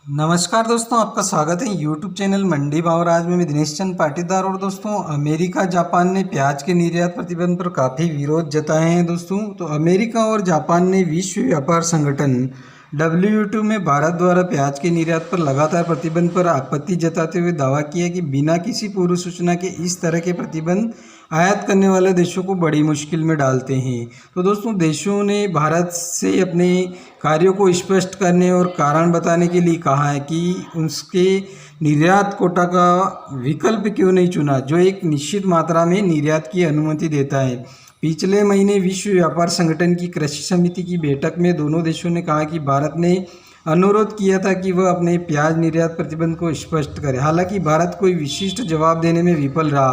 नमस्कार दोस्तों, आपका स्वागत है यूट्यूब चैनल मंडी भाव और आज मैं दिनेश चंद पाटीदार। और दोस्तों, अमेरिका जापान ने प्याज के निर्यात प्रतिबंध पर काफ़ी विरोध जताए हैं। दोस्तों, तो अमेरिका और जापान ने विश्व व्यापार संगठन WTO में भारत द्वारा प्याज के निर्यात पर लगातार प्रतिबंध पर आपत्ति जताते हुए दावा किया कि बिना किसी पूर्व सूचना के इस तरह के प्रतिबंध आयात करने वाले देशों को बड़ी मुश्किल में डालते हैं। तो दोस्तों, देशों ने भारत से अपने कार्यों को स्पष्ट करने और कारण बताने के लिए कहा है कि उसके निर्यात कोटा का विकल्प क्यों नहीं चुना, जो एक निश्चित मात्रा में निर्यात की अनुमति देता है। पिछले महीने विश्व व्यापार संगठन की कृषि समिति की बैठक में दोनों देशों ने कहा कि भारत ने अनुरोध किया था कि वह अपने प्याज निर्यात प्रतिबंध को स्पष्ट करे। हालांकि भारत कोई विशिष्ट जवाब देने में विफल रहा,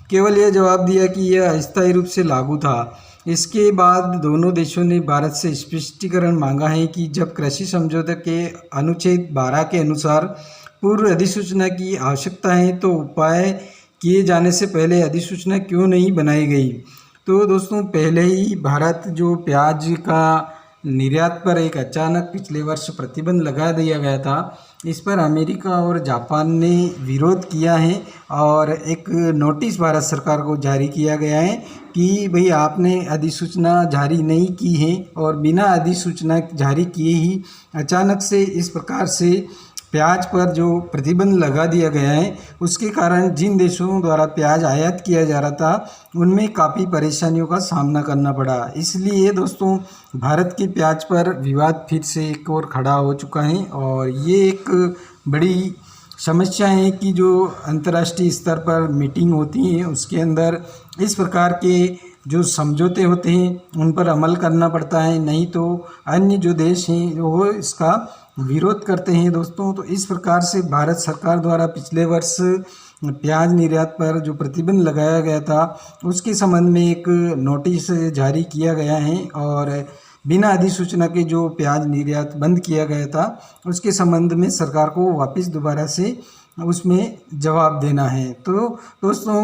केवल यह जवाब दिया कि यह अस्थायी रूप से लागू था। इसके बाद दोनों देशों ने भारत से स्पष्टीकरण मांगा है कि जब कृषि समझौते के अनुच्छेद 12 के अनुसार पूर्व अधिसूचना की आवश्यकता है तो उपाय किए जाने से पहले अधिसूचना क्यों नहीं बनाई गई। तो दोस्तों, पहले ही भारत जो प्याज का निर्यात पर एक अचानक पिछले वर्ष प्रतिबंध लगा दिया गया था, इस पर अमेरिका और जापान ने विरोध किया है और एक नोटिस भारत सरकार को जारी किया गया है कि भाई आपने अधिसूचना जारी नहीं की है और बिना अधिसूचना जारी किए ही अचानक से इस प्रकार से प्याज पर जो प्रतिबंध लगा दिया गया है, उसके कारण जिन देशों द्वारा प्याज आयात किया जा रहा था उनमें काफ़ी परेशानियों का सामना करना पड़ा। इसलिए दोस्तों, भारत के प्याज पर विवाद फिर से एक और खड़ा हो चुका है और ये एक बड़ी समस्या है कि जो अंतर्राष्ट्रीय स्तर पर मीटिंग होती है उसके अंदर इस प्रकार के जो समझौते होते हैं उन पर अमल करना पड़ता है, नहीं तो अन्य जो देश हैं वो इसका विरोध करते हैं। दोस्तों, तो इस प्रकार से भारत सरकार द्वारा पिछले वर्ष प्याज निर्यात पर जो प्रतिबंध लगाया गया था उसके संबंध में एक नोटिस जारी किया गया है और बिना अधिसूचना के जो प्याज निर्यात बंद किया गया था उसके संबंध में सरकार को वापस दोबारा से उसमें जवाब देना है। तो दोस्तों,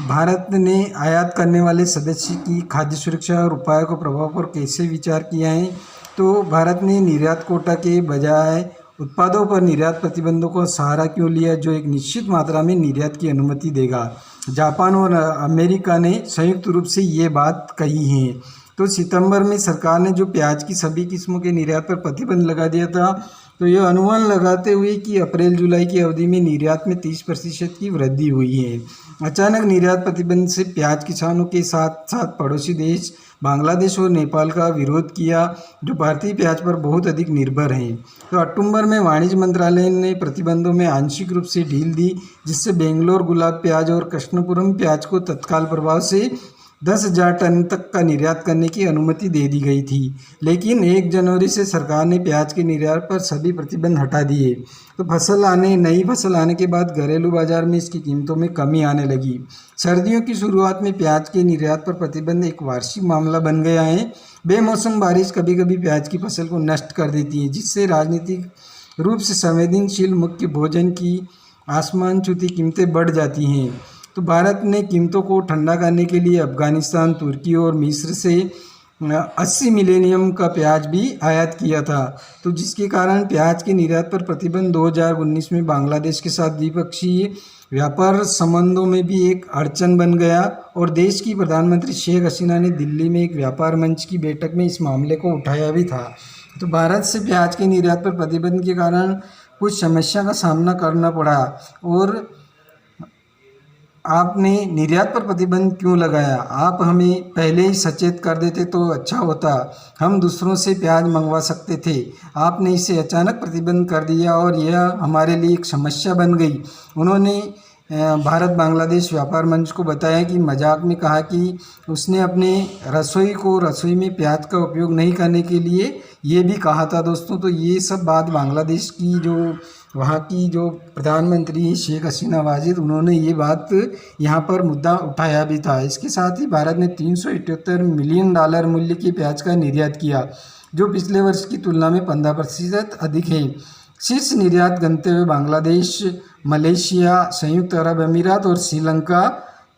भारत ने आयात करने वाले सदस्य की खाद्य सुरक्षा और उपायों के प्रभाव पर कैसे विचार किया है, तो भारत ने निर्यात कोटा के बजाय उत्पादों पर निर्यात प्रतिबंधों का सहारा क्यों लिया, जो एक निश्चित मात्रा में निर्यात की अनुमति देगा। जापान और अमेरिका ने संयुक्त रूप से ये बात कही है। तो सितंबर में सरकार ने जो प्याज की सभी किस्मों के निर्यात पर प्रतिबंध लगा दिया था, तो यह अनुमान लगाते हुए कि अप्रैल जुलाई की अवधि में निर्यात में 30% की वृद्धि हुई है। अचानक निर्यात प्रतिबंध से प्याज किसानों के साथ साथ पड़ोसी देश बांग्लादेश और नेपाल का विरोध किया, जो भारतीय प्याज पर बहुत अधिक निर्भर हैं। तो अक्टूबर में वाणिज्य मंत्रालय ने प्रतिबंधों में आंशिक रूप से ढील दी, जिससे बेंगलोर गुलाब प्याज और कृष्णपुरम प्याज को तत्काल प्रभाव से 10,000 टन तक का निर्यात करने की अनुमति दे दी गई थी। लेकिन 1 जनवरी से सरकार ने प्याज के निर्यात पर सभी प्रतिबंध हटा दिए। तो नई फसल आने के बाद घरेलू बाजार में इसकी कीमतों में कमी आने लगी। सर्दियों की शुरुआत में प्याज के निर्यात पर प्रतिबंध एक वार्षिक मामला बन गया है। बेमौसम बारिश कभी कभी प्याज की फसल को नष्ट कर देती है, जिससे राजनीतिक रूप से संवेदनशील मुख्य भोजन की आसमान छूती कीमतें बढ़ जाती हैं। तो भारत ने कीमतों को ठंडा करने के लिए अफगानिस्तान, तुर्की और मिस्र से 80 मिलियन का प्याज भी आयात किया था। तो जिसके कारण प्याज के निर्यात पर प्रतिबंध 2019 में बांग्लादेश के साथ द्विपक्षीय व्यापार संबंधों में भी एक अड़चन बन गया और देश की प्रधानमंत्री शेख हसीना ने दिल्ली में एक व्यापार मंच की बैठक में इस मामले को उठाया भी था। तो भारत से प्याज के निर्यात पर प्रतिबंध के कारण कुछ समस्या का सामना करना पड़ा। और आपने निर्यात पर प्रतिबंध क्यों लगाया? आप हमें पहले ही सचेत कर देते तो अच्छा होता, हम दूसरों से प्याज मंगवा सकते थे। आपने इसे अचानक प्रतिबंध कर दिया और यह हमारे लिए एक समस्या बन गई। उन्होंने भारत बांग्लादेश व्यापार मंच को बताया कि मजाक में कहा कि उसने अपने रसोई में प्याज का उपयोग नहीं करने के लिए ये भी कहा था। दोस्तों, तो ये सब बात बांग्लादेश की जो वहाँ की जो प्रधानमंत्री शेख हसीना वाजिद, उन्होंने ये बात यहाँ पर मुद्दा उठाया भी था। इसके साथ ही भारत ने $378 मिलियन मूल्य के प्याज का निर्यात किया, जो पिछले वर्ष की तुलना में 15% अधिक है। शीर्ष निर्यात गंतव्य बांग्लादेश, मलेशिया, संयुक्त अरब अमीरात और श्रीलंका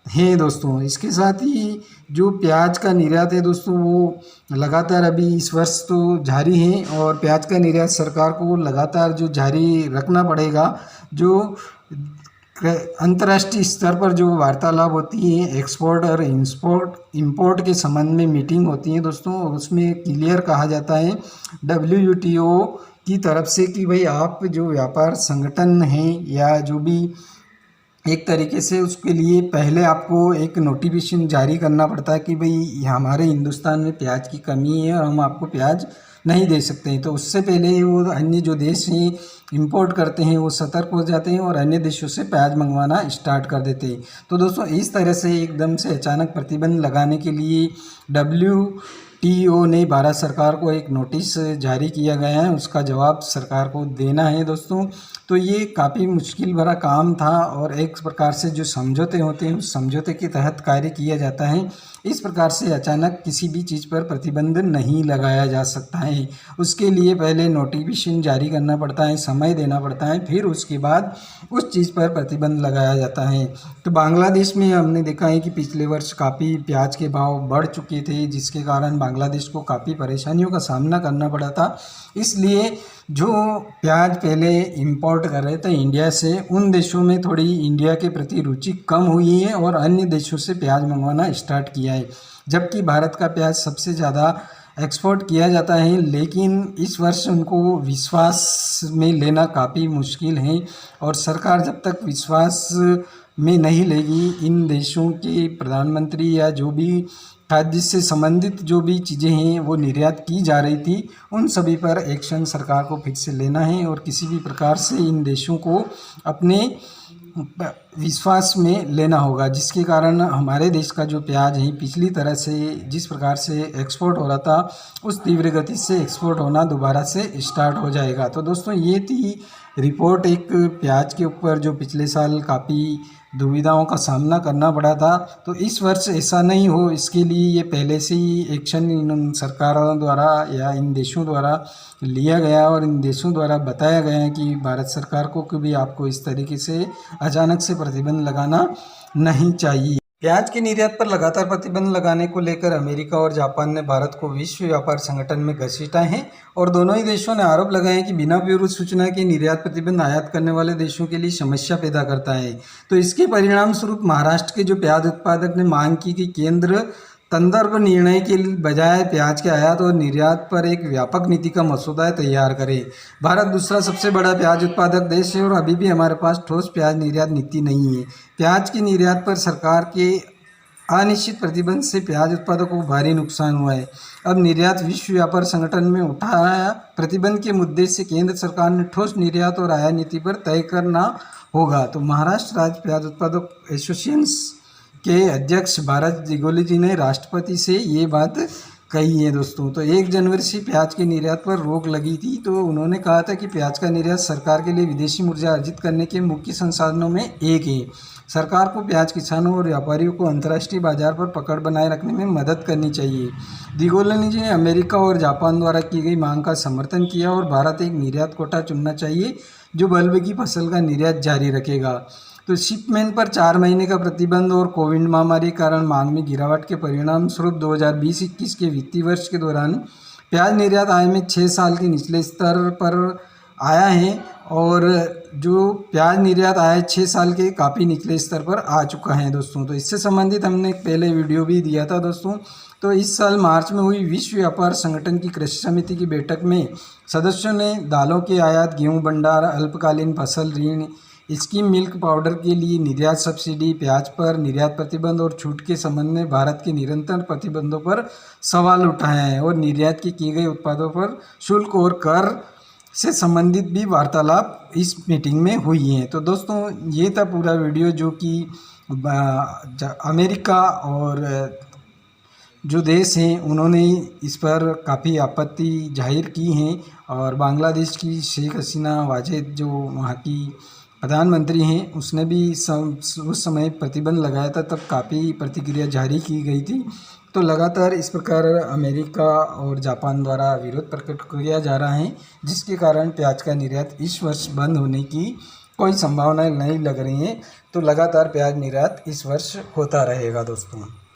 हैं दोस्तों। इसके साथ ही जो प्याज का निर्यात है दोस्तों वो लगातार अभी इस वर्ष तो जारी है, और प्याज का निर्यात सरकार को लगातार जो जारी रखना पड़ेगा। जो अंतर्राष्ट्रीय स्तर पर जो वार्तालाप होती है एक्सपोर्ट और इंपोर्ट के संबंध में मीटिंग होती है दोस्तों, उसमें क्लियर कहा जाता है WTO की तरफ से कि भाई आप जो व्यापार संगठन हैं या जो भी एक तरीके से, उसके लिए पहले आपको एक नोटिफिकेशन जारी करना पड़ता है कि भाई हमारे हिंदुस्तान में प्याज की कमी है और हम आपको प्याज नहीं दे सकते हैं। तो उससे पहले वो अन्य जो देश हैं इंपोर्ट करते हैं वो सतर्क हो जाते हैं और अन्य देशों से प्याज मंगवाना स्टार्ट कर देते हैं। तो दोस्तों इस तरह से एकदम से अचानक प्रतिबंध लगाने के लिए WTO ने भारत सरकार को एक नोटिस जारी किया गया है, उसका जवाब सरकार को देना है दोस्तों। तो ये काफ़ी मुश्किल भरा काम था, और एक प्रकार से जो समझौते होते हैं उस समझौते के तहत कार्य किया जाता है। इस प्रकार से अचानक किसी भी चीज़ पर प्रतिबंध नहीं लगाया जा सकता है। उसके लिए पहले नोटिफिकेशन जारी करना पड़ता है, समय देना पड़ता है, फिर उसके बाद उस चीज़ पर प्रतिबंध लगाया जाता है। तो बांग्लादेश में हमने देखा है कि पिछले वर्ष काफ़ी प्याज के भाव बढ़ चुके थे, जिसके कारण बांग्लादेश को काफ़ी परेशानियों का सामना करना पड़ा था। इसलिए जो प्याज पहले इंपोर्ट कर रहे थे इंडिया से, उन देशों में थोड़ी इंडिया के प्रति रुचि कम हुई है और अन्य देशों से प्याज मंगवाना स्टार्ट किया है। जबकि भारत का प्याज सबसे ज़्यादा एक्सपोर्ट किया जाता है, लेकिन इस वर्ष उनको विश्वास में लेना काफ़ी मुश्किल है, और सरकार जब तक विश्वास में नहीं लेगी इन देशों के प्रधानमंत्री या जो भी खाद्य से संबंधित जो भी चीज़ें हैं वो निर्यात की जा रही थी, उन सभी पर एक्शन सरकार को फिर से लेना है और किसी भी प्रकार से इन देशों को अपने विश्वास में लेना होगा, जिसके कारण हमारे देश का जो प्याज है पिछली तरह से जिस प्रकार से एक्सपोर्ट हो रहा था उस तीव्र गति से एक्सपोर्ट होना दोबारा से स्टार्ट हो जाएगा। तो दोस्तों ये थी रिपोर्ट एक प्याज के ऊपर जो पिछले साल काफ़ी दुविधाओं का सामना करना पड़ा था। तो इस वर्ष ऐसा नहीं हो, इसके लिए ये पहले से ही एक्शन इन सरकारों द्वारा या इन देशों द्वारा लिया गया और इन देशों द्वारा बताया गया है कि भारत सरकार को भी आपको इस तरीके से अचानक से प्रतिबंध लगाना नहीं चाहिए। प्याज के निर्यात पर लगातार प्रतिबंध लगाने को लेकर अमेरिका और जापान ने भारत को विश्व व्यापार संगठन में घसीटा है, और दोनों ही देशों ने आरोप लगाए हैं कि बिना पूर्व सूचना के निर्यात प्रतिबंध आयात करने वाले देशों के लिए समस्या पैदा करता है। तो इसके परिणाम स्वरूप महाराष्ट्र के जो प्याज उत्पादक ने मांग की कि केंद्र संदर्भ निर्णय के बजाय प्याज के आयात और निर्यात पर एक व्यापक नीति का मसौदा तैयार करे। भारत दूसरा सबसे बड़ा प्याज उत्पादक देश है और अभी भी हमारे पास ठोस प्याज निर्यात नीति नहीं है। प्याज की निर्यात पर सरकार के अनिश्चित प्रतिबंध से प्याज उत्पादकों को भारी नुकसान हुआ है। अब निर्यात विश्व व्यापार संगठन में उठाया प्रतिबंध के मुद्दे से केंद्र सरकार ने ठोस निर्यात और आयात नीति पर तय करना होगा। तो महाराष्ट्र राज्य प्याज उत्पादक एसोसिएशन के अध्यक्ष भारत जिगोली जी ने राष्ट्रपति से ये बात कही है दोस्तों। तो 1 जनवरी से प्याज के निर्यात पर रोक लगी थी, तो उन्होंने कहा था कि प्याज का निर्यात सरकार के लिए विदेशी मुद्रा अर्जित करने के मुख्य संसाधनों में एक है। सरकार को प्याज किसानों और व्यापारियों को अंतर्राष्ट्रीय बाजार पर पकड़ बनाए रखने में मदद करनी चाहिए। दिगोली जी ने अमेरिका और जापान द्वारा की गई मांग का समर्थन किया और भारत एक निर्यात कोटा चुनना चाहिए जो बल्ब की फसल का निर्यात जारी रखेगा। तो शिपमेंट पर 4 महीने का प्रतिबंध और कोविड महामारी के कारण मांग में गिरावट के परिणाम स्वरूप 2020-21 के वित्तीय वर्ष के दौरान प्याज निर्यात आय में 6 साल के निचले स्तर पर आया है, और जो प्याज निर्यात आय 6 साल के काफ़ी निचले स्तर पर आ चुका है दोस्तों। तो इससे संबंधित हमने पहले वीडियो भी दिया था दोस्तों। तो इस साल मार्च में हुई विश्व व्यापार संगठन की कृषि समिति की बैठक में सदस्यों ने दालों के आयात, गेहूँ भंडार, अल्पकालीन फसल ऋण, स्किम मिल्क पाउडर के लिए निर्यात सब्सिडी, प्याज पर निर्यात प्रतिबंध और छूट के संबंध में भारत के निरंतर प्रतिबंधों पर सवाल उठाए हैं, और निर्यात के किए गए उत्पादों पर शुल्क और कर से संबंधित भी वार्तालाप इस मीटिंग में हुई हैं। तो दोस्तों ये था पूरा वीडियो जो कि अमेरिका और जो देश हैं उन्होंने इस पर काफ़ी आपत्ति जाहिर की हैं, और बांग्लादेश की शेख हसीना वाजेद जो वहाँ की प्रधानमंत्री हैं उसने भी उस समय प्रतिबंध लगाया था, तब काफ़ी प्रतिक्रिया जारी की गई थी। तो लगातार इस प्रकार अमेरिका और जापान द्वारा विरोध प्रकट किया जा रहा है, जिसके कारण प्याज का निर्यात इस वर्ष बंद होने की कोई संभावनाएं नहीं लग रही हैं। तो लगातार प्याज निर्यात इस वर्ष होता रहेगा दोस्तों।